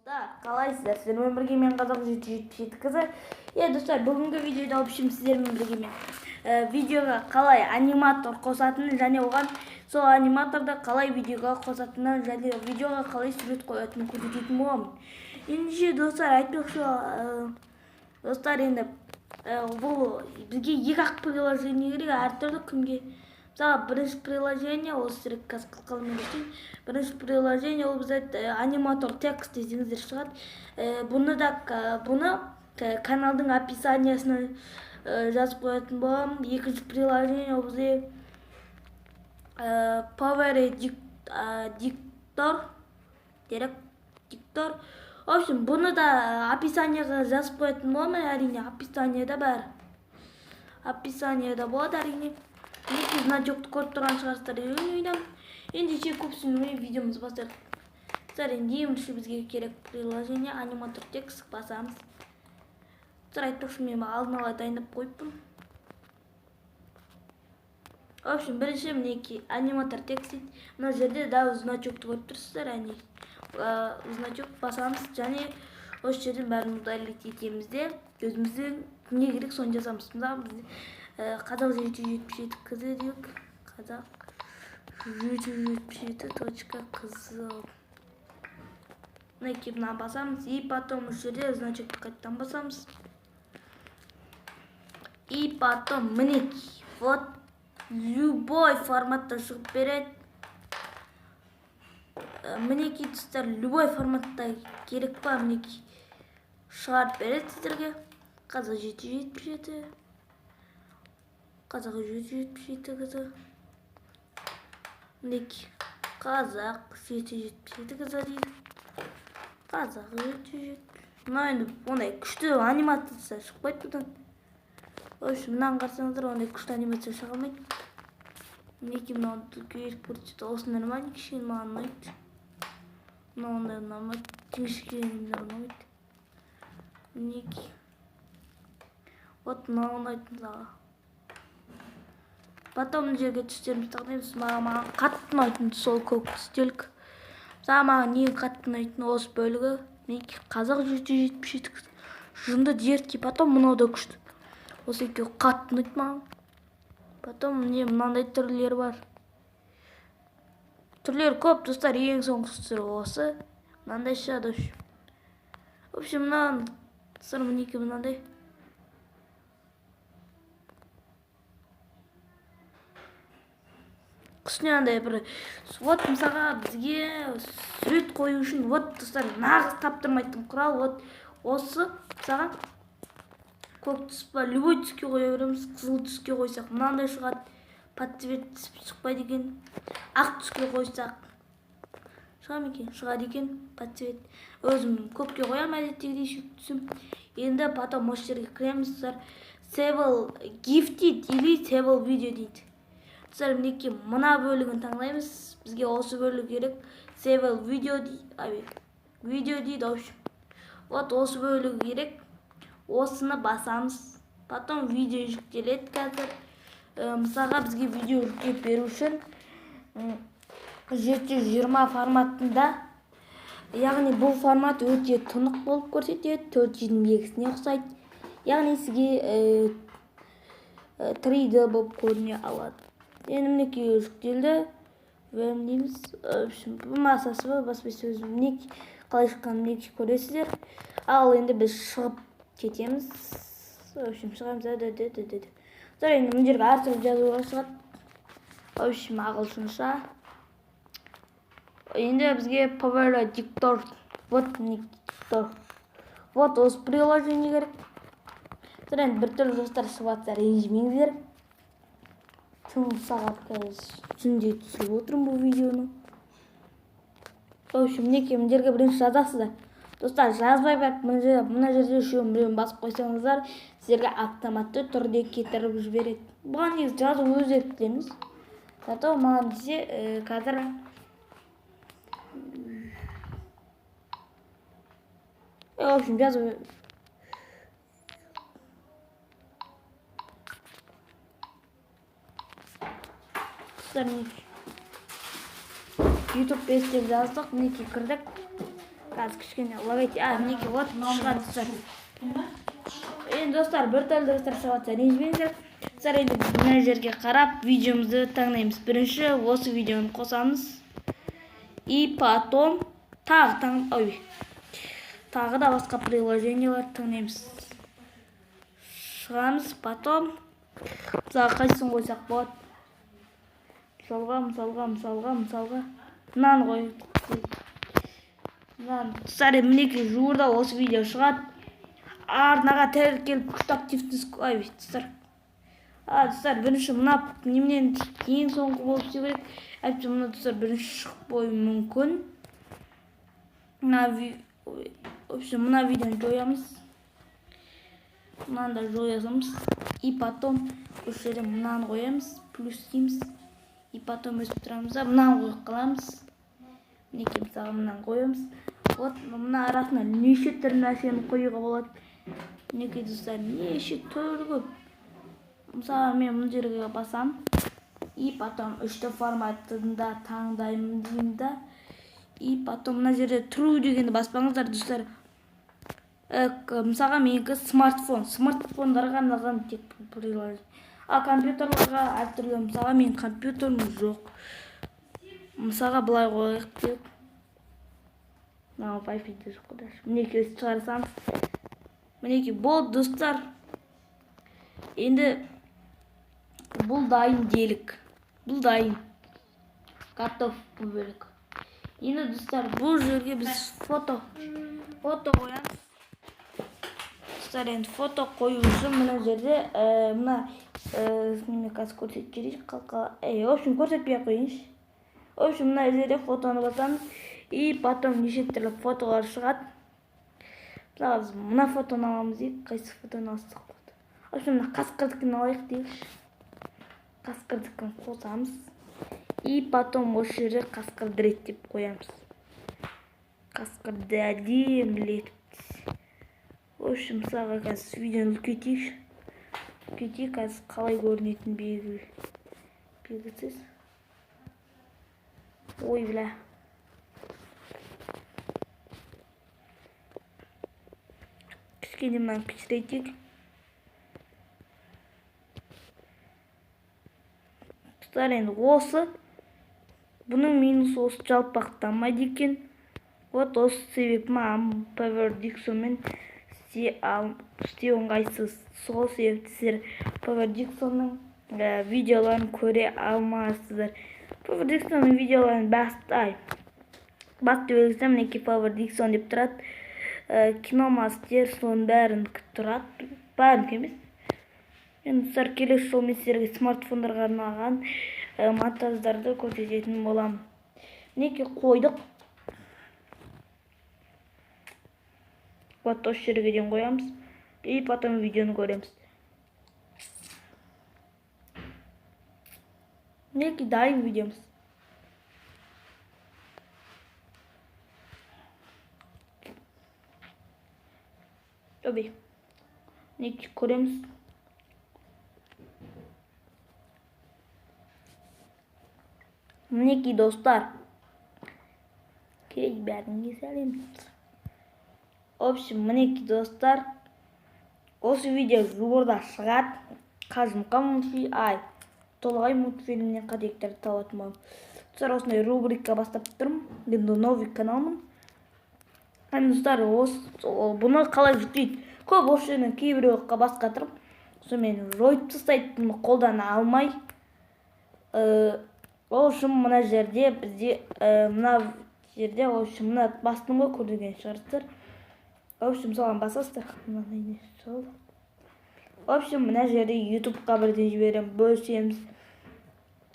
Достар, қалайсыздар? Сіздермен бірге мен Қазақ 777 қызы. Достар, бүгінгі видеода сіздермен бірге мен видеоға қалай аниматор қосатынын және оған сол аниматорды қалай видеоға қосатынын және видеоға қалай сурет қоятынын көрсететін боламын. Ендеше достар, айтпақшы, достар, енді бұл бізге екі-ақ приложение керек, әртүрлі күнге. Мысалы, бірінші приложение, ол сіздер қалмен өтейін. Бірінші приложение, ол бізде аниматор текст десеңіздер шығады. Бұны каналдың описаниясына жазып қоятын боламын. Екінші приложение, ол бізде Power Editor, диктор. В общем, бұны да описанияға жазып қоятын боламын, әрине, описанияда бәрі. Описанияда болады, әрине. Екі значокты көріп тұрған шығарсыздар үйден. Ендеше көпсінуге видеомыз бастайық. Енді емінші бізге керек приложение аниматор текст басамыз. Айтпақшы, мен алдын ала дайындап қойыппын. В общем, бірінші мінеки аниматор текст дейді. Мына жерде дәу значокты көріп тұрсыздар, әне. Значок басамыз, және осы жерден бәрін удалить етеміз де, өзіміздің не керек соны жазамыз. Қазақ 777 қызы дейік. Қазақ 777.қызы. Мінеки мына басамыз. И потом осы жерде значокты қайттан басамыз. И потом мінеки вот любой форматта шығып береді. Мінеки достар, любой форматта керек па, мінеки шығарып береді сіздерге. Қазақ 777. Қазақ 777 қызы. Мінеки Қазақ 777 қызы дейді. Қазақ 777. Мына енді ондай күшті анимация шықпайды бұдан. В общем, мынаны қарсаңыздар, ондай күшті анимация шыға алмайды. Мінеки мынаны түлкейіп көрсетеді. Осы нормально, кішкене маған ұнайды. Мына ондай ұнамайды. Кішкене ұнамайды. Мінеки. Вот мына ұнайды мысалға. Потом жерге түстеріміз тағдаймыз. Маған қатты ұнайтын сол көк стелк. Маған ең қатты ұнайтын осы бөлігі. Мінеки Қазақ 777 жынды дертке. Потом мынау да күшті. Осы екеуі қатты ұнайды маған. Потом мынандай түрлері бар. Түрлері көп, достар, ең соңғысы осы. Мынандай шығады. В общем, мынаған сыр мінеки мынандай. Күшіне андай бір, вот мысалға бізге сурет қою үшін, вот достар, нағыз таптырмайтын құрал, вот осы мысалға көк түс па, любой түске қоя береміз, қызыл түске қойсақ мынандай шығады, под цвет шықпайды екен. Ақ түске қойсақ шыға ма екен? Шығады екен, под цвет. Өзім көпке қоям, әдеттегідей шек түсім. Енді потом осы жерге кіреміз, Save GIF дейді, или Save Video дейді. Мінеки мына бөлігін таңдаймыз. Бізге осы бөлігі керек. Save Video дейді. Вот осы бөлігі керек. Осыны басамыз. Потом видео жүктеледі қазір. Мысалға бізге видео жүктеп беру үшін 720 форматында. Яғни бұл формат өте тұнық болып көрсетеді. 422-сіне ұқсайды. Яғни сізге 3D болып көріне алады. Енді мінеки жүктелді. Дейміз. Бұл масасы ба, баспайсы өзім мінеки қалай шыққан мінеки көресіздер. Ал енді біз шығып кетеміз. В общем, шығамыз. Енді мына жерге әртүрлі жазуға шығады. В общем, ағылшынша. Енді бізге Power Editor. Вот диктор. Вот осы приложение керек. Енді бір түрлі достар шығыватса ренжімеңіздер. Түнгі сағатқа түнде түсіріп отырмын бұл видеоны. В общем, мінеки мына жерге бірінші жазасыздар. Достар, жазбай беріп, мына жерде үшеуін біреуін басып қойсаңыздар, сіздерге автоматты түрде кетіріп жібереді. Бұған негіз жазу өз еріктеріңіз. Зато маған десе қазір в общем, жазу YouTube бес деп жаздық, мінеки кірдік. қазір кішкене логотип мінекей вот шығады достар. Енді достар бір тілді достар шығып жатса ренжімеңіздер. Достар енді мына жерге қарап видеомызды таңдаймыз. Бірінші осы видеоны қосамыз. И потом тағы да басқа приложенияларды таңдаймыз. Шығамыз, потом мысалға қайсысын қойсақ болады. Мысалға мынаны қойдық. Достар мінекей жуырда осы видео шығады. Арнаға тіркеліп күшті активтіңіз көбейді достар. Достар бірінші мына неменен ең соңғы болып істеу керек. Әйтпесе мына достар бірінші шығып қоюы мүмкін. Мына видеоны жоямыз. Мынаны да жоямыз. И потом осы жерде мынаны қоямыз, плюс дейміз. И потом өсіп тұрамыз да мынаны қойып қаламыз. Мінекей мысалы мынаны қоямыз. Вот мына арасына неше түрлі нәрсені қоюға болады. Мінекей достар неше түрлі көп. Мысалы мен мына жерге басам. И потом үшті форматында таңдаймын деймін да. И потом мына жерде true дегенді баспаңыздар достар. Мысалға менікі смартфон. Смартфондарға арналған тек приложение. Компьютерларға әртүрлі. Мысалға менің компьютерім жоқ. Мысалға былай қойық деп. Wi-Fi-де жоқ қодар. Мінекей шығарсам. Мінекей болды достар. Енді бұл дайын делік. Бұл дайын. Готов бұл бөлік. Енді достар бұл жерге біз фото қоямыз. Достар енді фото қою үшін мына жерде мына мен қазір көрсетіп жіберейін. В общем көрсетпей қойыңыз. В общем мына жерде фотоны басамыз. И потом неше түрлі фотолар шығады. Мысалға біз мына фотоны аламыз дейік. Қайсы фотоны алсақ болады. В общем мына қасқырдікін алайық дейікші. Қасқырдікін қосамыз. И потом осы жерде қасқырды реттеп қоямыз. Қасқырды әдемілетіп. В общем мысалға қазір видеоны үлкейтейікші. Үлкейтейік қазір қалай көрінетін белгісіз. Ой бля. Кішкене мынаны кішірейтейік. Достар енді осы. Бұның минусы осы жалпақтамайды екен. Вот осы себеп маған Power Dictionмен істеу ыңғайсыз. Сол себепті сіздер Power Dictionның видеоларын көре алмайсыздар. Power Dictionның видеоларын басты белгісі мінекей Power Diction деп тұрады. Киномастер соның бәрін тұрады. Бәрін емес. Енді достар келесі жолы мен сіздерге смартфондарға арналған монтаждарды көрсететін боламын. Мінекей қойдық. Вот осы жерге дейін қоямыз. И потом видеоны көреміз. Мінекей дайын видеомыз. Мінекей көреміз. Мінекей достар. Кей бәріңе сәлем. В общем, мінекей достар. Осы видео жуырда шығады. Қажымқан мультфильм, толағай мультфильмнен қателіктер табатын боламын. Достар, осындай рубрика бастап тұрмын. Енді новый каналмын. Достар, бұны қалай жүктейді? Көп осы жерден кейбіреуі басқа тұрып, мен жойып тастайтын қолдана алмай. Ол үшін мына жерде бізде мына бастың ғой көрдеген шығарсыздар. В общем, соған басасыздар. В общем, мына жерде ютубқа бірден жібереміз, бөлісеміз.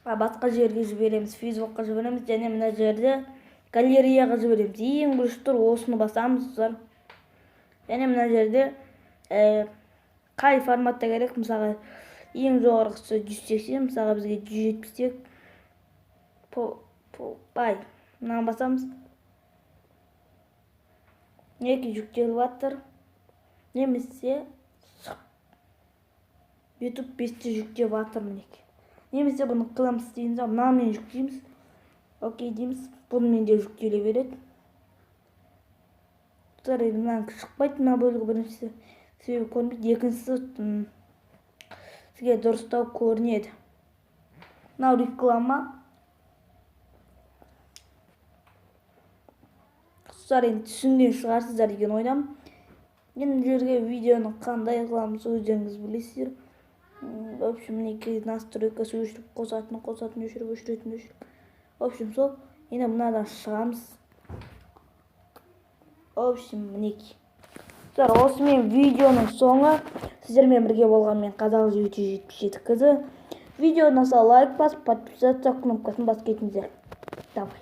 Басқа жерге жібереміз, фейсбукқа жібереміз, және мына жерде галереяға жібереміз. Ең бірінші тұр осыны басамыз. Және мына жерде қай форматта керек, мысалға ең жоғарғысы 180, мысалға бізге 170 мынаны басамыз. Неке жүктеліп аттыр. Немесе YouTube 5-те жүктеп аттыр мінеке. Немесе бұны қыламыз дейміз, мынамен жүктейміз. Окей дейміз. Бұнымен де жүктеле береді. Достар, енді мынаны шықпайды, мына бөлігі біріншісі себебі көрінбейді, екіншісі сізге дұрыстау көрінеді. Мынау реклама. Достар, енді түсінген шығарсыздар деген ойдамын. Енді жерге видеоны қандай қыламыз өздеріңіз білесіздер. В общем, мінекей настройкасы өшіріп қосатын, өшіріп. В общем, сол. Енді мынадан шығамыз. В общем, мінекей. Достар, осымен видеоның соңы. Сіздермен бірге болған мен Қазақ 777 қызы. Видео ұнаса лайк басып, подписаться кнопкасын басып кетіңіздер. Давай.